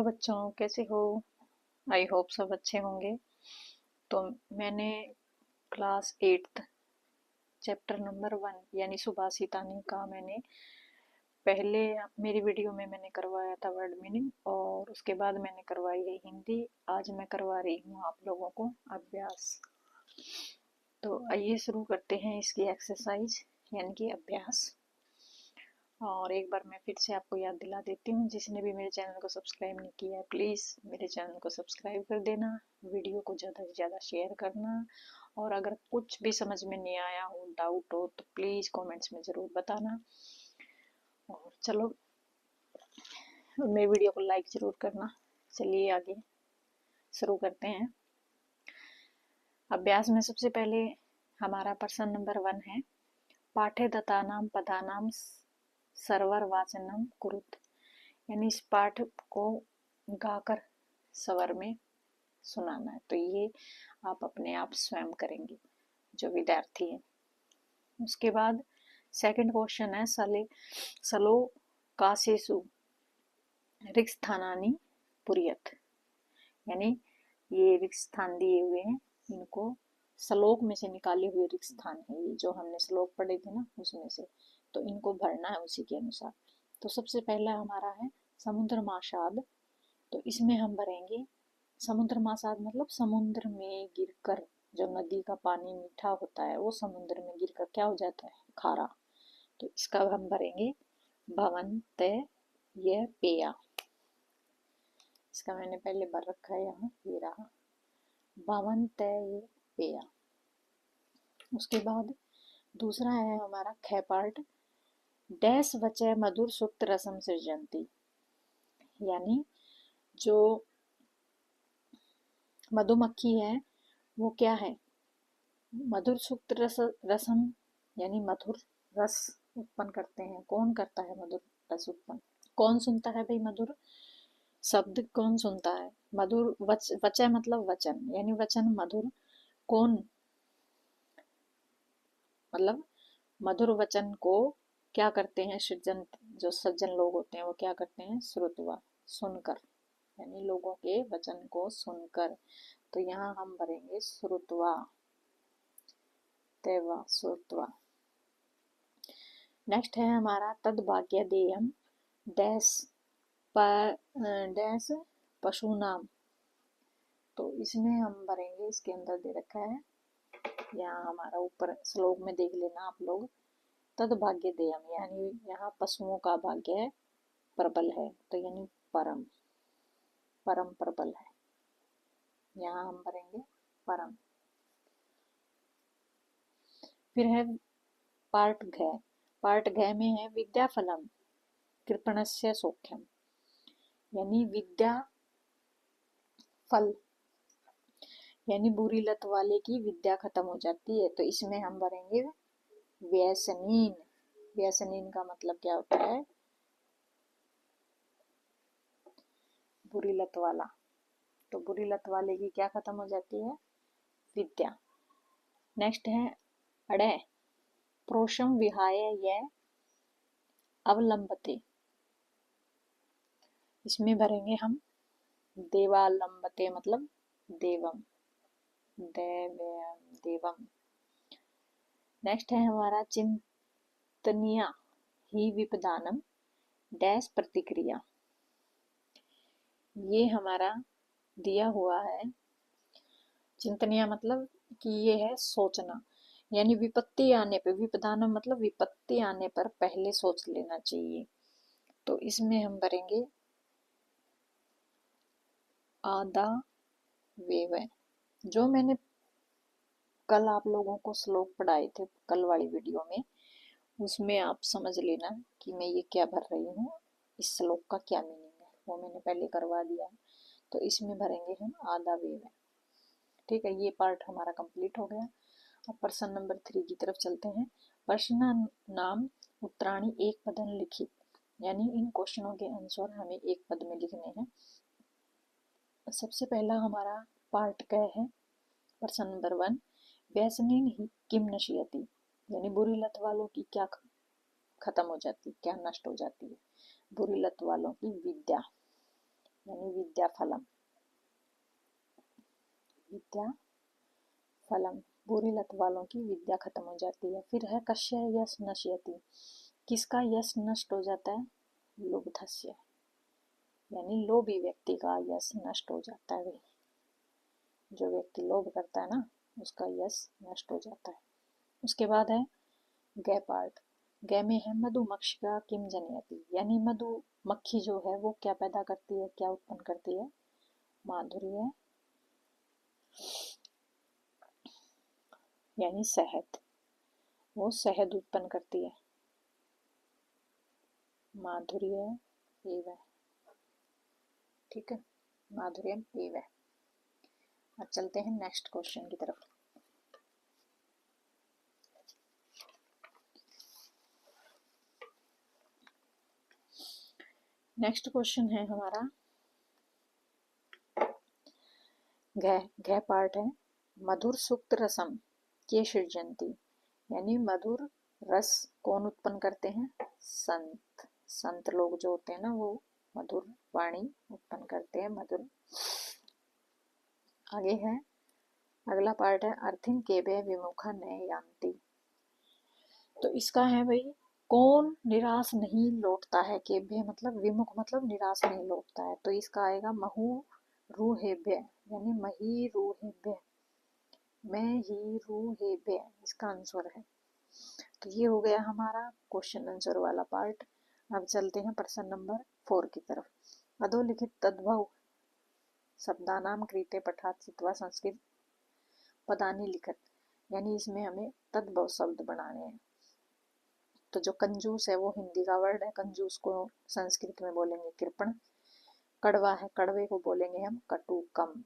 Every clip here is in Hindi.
बच्चों, कैसे हो? आई होप सब अच्छे होंगे। तो मैंने क्लास 8 चैप्टर नंबर 1 यानी सुभाषितानी का मैंने पहले मेरी वीडियो में मैंने करवाया था वर्ड मीनिंग, और उसके बाद मैंने करवाई है हिंदी। आज मैं करवा रही हूँ आप लोगों को अभ्यास। तो आइए शुरू करते हैं इसकी एक्सरसाइज यानी कि अभ्यास। और एक बार मैं फिर से आपको याद दिला देती हूँ, जिसने भी मेरे चैनल को सब्सक्राइब नहीं किया है प्लीज़ मेरे चैनल को सब्सक्राइब कर देना, वीडियो को ज़्यादा से ज़्यादा शेयर करना। और अगर कुछ भी समझ में नहीं आया हो, डाउट हो, तो प्लीज़ कमेंट्स में ज़रूर बताना। और चलो, मेरी वीडियो को लाइक ज़रूर करना। चलिए आगे शुरू करते हैं। अभ्यास में सबसे पहले हमारा प्रश्न नंबर 1 है, पाठे दत्तानां पदानां सर्वर वाचनम कुरुत। यानी इस पाठ को गाकर स्वर में सुनाना है। तो ये आप अपने आप स्वयं करेंगे जो विद्यार्थी है। उसके बाद सेकंड क्वेश्चन है, सलो कासेसु रिक्स्थानानि पुरियत। यानी ये रिक्त स्थान दिए हुए हैं, इनको श्लोक में से निकाले हुए रिक्त स्थान है, ये जो हमने श्लोक पढ़े थे ना उसमें से, तो इनको भरना है उसी के अनुसार। तो सबसे पहला हमारा है समुद्र माशाद। तो इसमें हम भरेंगे समुद्र मासाद मतलब समुद्र में गिरकर जो नदी का पानी मीठा होता है वो समुद्र में गिरकर क्या हो जाता है, खारा। तो इसका हम भरेंगे भवन्त ये पेया। इसका मैंने पहले भर रखा है, यहाँ ये रहा भवन्त ये पेया। उसके बाद दूसरा है हमारा ख पार्ट, डैश वचय मधुर सुक्त रसम सृजंती। यानी जो मधुमक्खी है वो क्या है, मधुर सुक्त रसम यानी मधुर रस उत्पन्न करते हैं। कौन करता है मधुर रस उत्पन्न? कौन सुनता है भाई मधुर शब्द? कौन सुनता है? मधुर वचय मतलब वचन, यानी वचन मधुर। कौन मतलब मधुर वचन को क्या करते हैं सृजन, जो सज्जन लोग होते हैं वो क्या करते हैं, श्रुतवा सुनकर, यानी लोगों के वचन को सुनकर। तो यहाँ हम भरेंगे श्रुतवा, तेवा श्रुतवा। नेक्स्ट है हमारा तद भाग्य देयम डैश डैश पशु नाम। तो इसमें हम भरेंगे, इसके अंदर दे रखा है, यहाँ हमारा ऊपर श्लोक में देख लेना आप लोग, तद भाग्य देयम यानी यहाँ पशुओं का भाग्य प्रबल है, तो यानी परम, परम प्रबल है, यहाँ हम भरेंगे परम। फिर है पार्ट घ। पार्ट घ में है विद्या फलम कृपणस्य सौख्यम। यानी विद्या फल यानी बुरी लत वाले की विद्या खत्म हो जाती है। तो इसमें हम भरेंगे व्यसनीन। व्यसनीन का मतलब क्या होता है, बुरी लत वाला। तो बुरी लत वाले की क्या खत्म हो जाती है, विद्या। नेक्स्ट है अड़े प्रोषम विहाय ये अवलंबते। इसमें भरेंगे हम देवालंबते मतलब देवम, देवम। नेक्स्ट है हमारा चिंतनिया ही विपदानम डैश प्रतिक्रिया। ये हमारा दिया हुआ है, चिंतनिया मतलब कि ये है सोचना, यानी विपत्ति आने पर, विपदानम मतलब विपत्ति आने पर पहले सोच लेना चाहिए। तो इसमें हम भरेंगे आदा वेव। जो मैंने कल आप लोगों को श्लोक पढ़ाए थे कल वाली वीडियो में, उसमें आप समझ लेना कि मैं ये क्या भर रही हूँ, इस श्लोक का क्या मीनिंग है, वो मैंने पहले करवा दिया है। तो इसमें भरेंगे हम आधा वेव। ठीक है, ये पार्ट हमारा कंप्लीट हो गया। अब प्रश्न नंबर 3 की तरफ चलते हैं। प्रश्न नाम उत्तराणी एक पदन लिखित। यानी इन क्वेश्चनों के आंसर हमें एक पद में लिखने हैं। सबसे पहला हमारा पार्ट क्या है, प्रश्न नंबर 1, व्यसनीन ही किम नश्यति। यानी बुरी लत वालों की क्या खत्म हो जाती है, क्या नष्ट हो जाती है, बुरी लत वालों की विद्या। यानी विद्या फलम। विद्या फलम, बुरी लत वालों की विद्या खत्म हो जाती है। फिर है कस्य यश नश्यति, किसका यश नष्ट हो जाता है? लुब्धस्य, यानी लोभी व्यक्ति का यश नष्ट हो जाता है। भाई जो व्यक्ति लोभ करता है ना, उसका यश नष्ट हो जाता है। उसके बाद है गै पार्ट। गै में है मधुमक्षिका किम जनयति, यानी मधुमक्खी जो है वो क्या पैदा करती है, क्या उत्पन्न करती है? माधुर्य, यानी शहद, वो शहद उत्पन्न करती है। माधुर्य एवं, ठीक है, माधुर्य एवं। अब चलते हैं नेक्स्ट क्वेश्चन की तरफ। नेक्स्ट क्वेश्चन है हमारा घ पार्ट है। मधुर सुक्त रसम के सृजंती, यानी मधुर रस कौन उत्पन्न करते हैं? संत। संत लोग जो होते हैं ना, वो मधुर वाणी उत्पन्न करते हैं, मधुर। आगे है अगला पार्ट है अर्थिन केबे विमुखा नए यान्ति। तो इसका है भाई, कौन निराश नहीं लौटता है? केभ्य मतलब विमुख, मतलब निराश नहीं लौटता है। तो इसका आएगा महु रूहेभ्य, यानी मही रूहेभ्य, मैं ही रूहेभ्य, इसका आंसर है। तो ये हो गया हमारा क्वेश्चन आंसर वाला पार्ट। अब चलते हैं प्रश्न नंबर 4 की तरफ। अधोलिखित तद्भव शब्दानाम क्रीते पठात चित्वा संस्कृत पदानी लिखत, यानी इसमें हमें तद्भव शब्द बनाने हैं। तो जो कंजूस है वो हिंदी का वर्ड है, कंजूस को संस्कृत में बोलेंगे कृपण। कड़वा है, कड़वे को बोलेंगे हम कटुकम,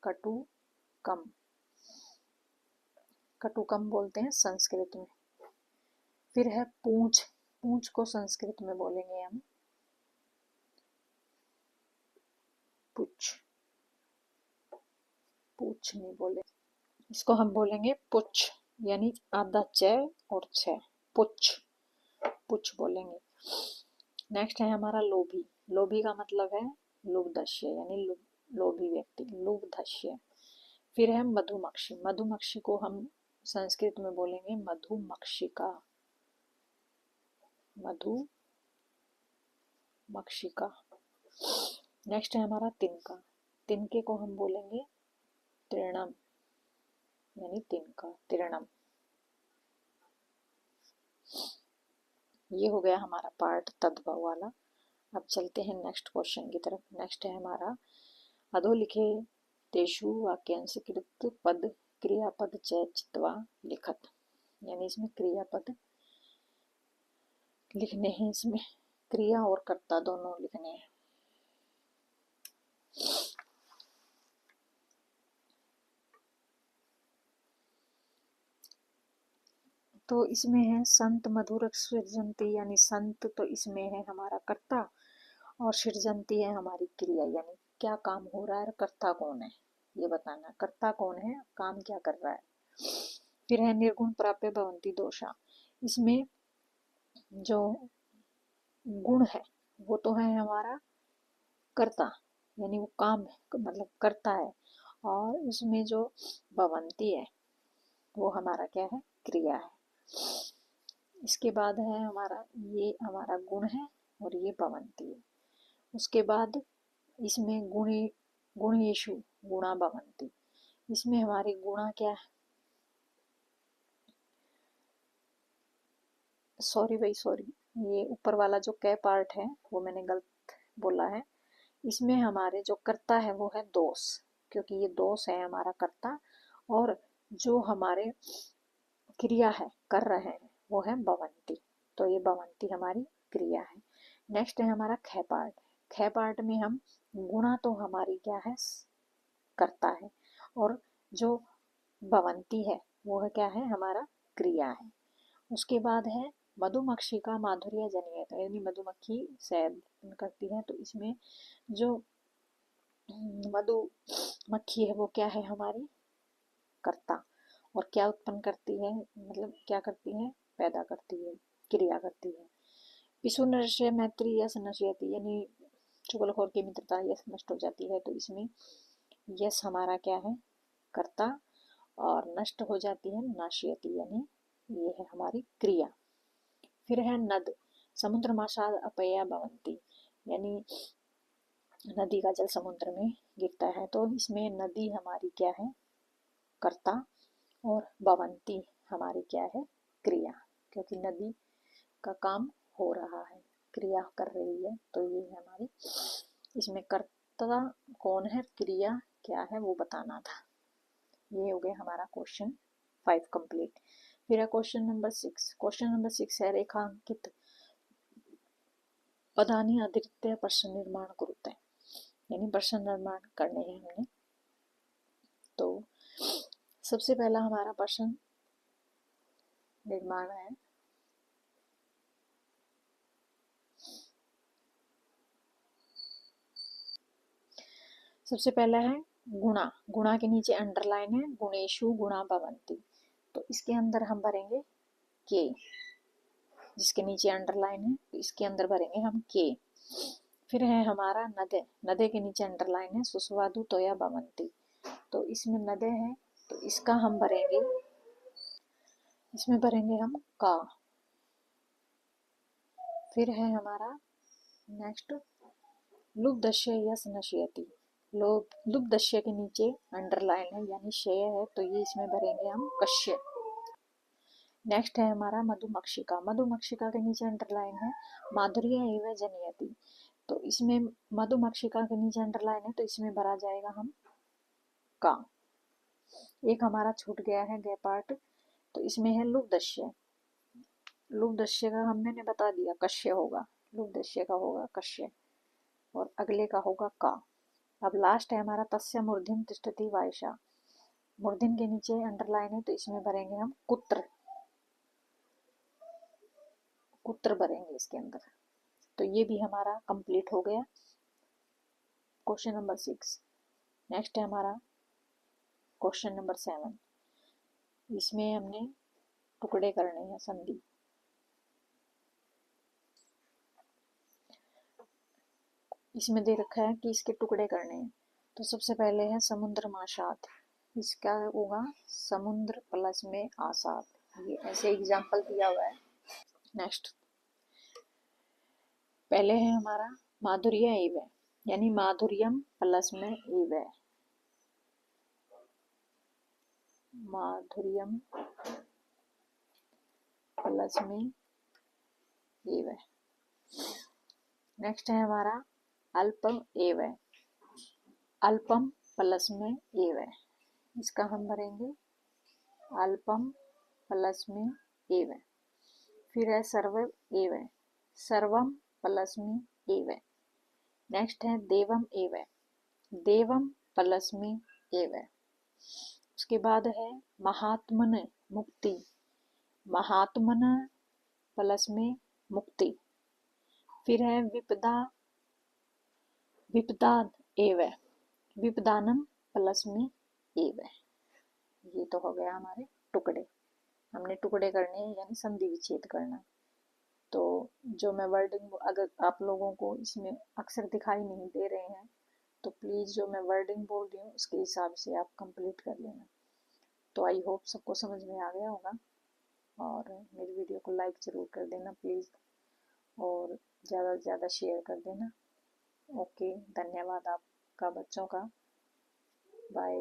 कटुकम, कटुकम बोलते हैं संस्कृत में। फिर है पूंछ, पूंछ को संस्कृत में बोलेंगे हम पुछ, पूछ नहीं बोले, इसको हम बोलेंगे पुछ, यानी आधा च और छ, पुछ, पुछ बोलेंगे। नेक्स्ट है हमारा लोभी। लोभी का मतलब है लुब्धस्य, यानी लोभी व्यक्ति, लुब्धस्य। फिर है मधुमक्षी। मधुमक्षी को हम संस्कृत में बोलेंगे मधुमक्षिका, मधुमक्षिका। नेक्स्ट है हमारा तिनका। तिनके को हम बोलेंगे तृणम, यानी तिनका, तृणम। ये हो गया हमारा पार्ट तद्भव वाला। अब चलते हैं नेक्स्ट क्वेश्चन की तरफ। नेक्स्ट है हमारा अधोलिखे तेषु वाक्यांश कृत पद क्रियापद च चित्वा लिखत, यानी इसमें क्रियापद लिखने हैं, इसमें क्रिया और कर्ता दोनों लिखने हैं। तो इसमें है संत मधुर सृजंती, यानी संत तो इसमें है हमारा कर्ता, और सृजंती है हमारी क्रिया, यानी क्या काम हो रहा है, कर्ता कौन है ये बताना, कर्ता कौन है, काम क्या कर रहा है। फिर है निर्गुण प्राप्य भवंती दोषा। इसमें जो गुण है वो तो है हमारा कर्ता, यानी वो काम मतलब करता है, और उसमें जो भवंती है वो हमारा क्या है, क्रिया है। इसके बाद है हमारा, ये हमारा गुण है और ये भवंती है। उसके बाद इसमें गुणेशु गुणा भवंती, इसमें हमारी गुणा क्या है, सॉरी भाई सॉरी, ये ऊपर वाला जो कै पार्ट है वो मैंने गलत बोला है। इसमें हमारे जो कर्ता है वो है दोष, क्योंकि ये दोष है हमारा कर्ता, और जो हमारे क्रिया है कर रहे हैं वो है भवंती, तो ये भवंती हमारी क्रिया है। नेक्स्ट है हमारा ख पार्ट। ख पार्ट में हम गुणा तो हमारी क्या है, करता है, और जो भवंती है वो है क्या है, हमारा क्रिया है। उसके बाद है मधुमक्षी का माधुर्य जनियत, यानी मधुमक्खी शहद करती है, तो इसमें जो मधुमक्खी है वो क्या है, हमारी कर्ता, और क्या उत्पन्न करती है, मतलब क्या करती है, पैदा करती है, क्रिया करती है। पिशु नश्य मैत्री या नश्यति, यानी चुगलखोर की मित्रता यस नष्ट हो जाती है, तो इसमें यस हमारा क्या है, कर्ता, और नष्ट हो जाती है नाशयति, यानी ये है हमारी क्रिया। फिर है नद, समुद्र माशाद अपया भवंती, यानी नदी का जल समुद्र में गिरता है, तो इसमें नदी हमारी क्या है, कर्ता, और भवंती हमारी क्या है, क्रिया, क्योंकि नदी का काम हो रहा है, क्रिया कर रही है, तो ये है हमारी, इसमें कर्ता कौन है, क्रिया क्या है, वो बताना था। ये हो गया हमारा क्वेश्चन 5 कंप्लीट। फिर है क्वेश्चन नंबर 6। क्वेश्चन नंबर 6 है रेखांकित पदानी अतिरिक्त प्रश्न निर्माण कुरुते, यानी प्रश्न निर्माण करने हैं हमने। तो सबसे पहला हमारा प्रश्न निर्माण है, सबसे पहला है गुणा, गुणा के नीचे अंडरलाइन है, गुणेशु गुणा भवंती, तो इसके अंदर हम भरेंगे के, जिसके नीचे अंडरलाइन है, तो इसके अंदर भरेंगे हम के। फिर है हमारा नदे, नदे के नीचे अंडरलाइन है, सुस्वादु तोया भवंती, तो इसमें नदे है, तो इसका हम भरेंगे, इसमें भरेंगे हम का। फिर है हमारा नेक्स्ट लुब्धश्य यस नश्यति, लुब्धश्य के नीचे अंडरलाइन है, यानी शेय है, तो ये इसमें भरेंगे हम कश्य। नेक्स्ट है हमारा मधुमक्षिका, मधुमक्षिका के नीचे अंडरलाइन है, माधुर्य एवं जनयति, तो इसमें मधुमक्षिका के नीचे अंडरलाइन है, तो इसमें भरा जाएगा हम का। एक हमारा छूट गया है गे पार्ट, तो इसमें है लुब्धश्य, लुब्धश्य का हमने बता दिया कश्य होगा, लुब्धश्य का होगा कश्य, और अगले का होगा का। अब लास्ट है हमारा तस्य मूर्धिम तिष्ठति वायशा, मूर्धिम के नीचे अंडरलाइन है, तो इसमें भरेंगे हम कुत्र, कुत्र भरेंगे इसके अंदर। तो ये भी हमारा कंप्लीट हो गया क्वेश्चन नंबर 6। नेक्स्ट है हमारा क्वेश्चन नंबर 7, इसमें हमने टुकड़े करने हैं, संधि। इसमें दे रखा है कि इसके टुकड़े करने हैं, तो सबसे पहले है समुद्र माशात, इसका होगा समुद्र प्लस में आसात, ये ऐसे एग्जाम्पल दिया हुआ है। नेक्स्ट पहले है हमारा माधुर्य एवं, यानी माधुर्यम प्लस में एवं, माधुर्यम प्लस में एवं। नेक्स्ट है हमारा अल्पम एवं, अल्पम प्लस में एवं, इसका हम भरेंगे अल्पम प्लस में एवं। फिर है सर्व एवं, सर्वम प्लस में एवं। नेक्स्ट है देवम एवं, देवम प्लस में एवं। उसके बाद है महात्मन मुक्ति, महात्मन प्लस में मुक्ति। फिर है विपदा, विपदा एवं, विपदानम प्लस में एवं। ये तो हो गया हमारे टुकड़े, हमने टुकड़े करने हैं, यानी संधि विच्छेद करना। तो जो मैं वर्डिंग, अगर आप लोगों को इसमें अक्सर दिखाई नहीं दे रहे हैं, तो प्लीज़ जो मैं वर्डिंग बोल रही हूँ उसके हिसाब से आप कंप्लीट कर लेना। तो आई होप सबको समझ में आ गया होगा, और मेरी वीडियो को लाइक ज़रूर कर देना प्लीज़, और ज़्यादा से ज़्यादा शेयर कर देना। ओके, धन्यवाद आपका बच्चों का, बाय।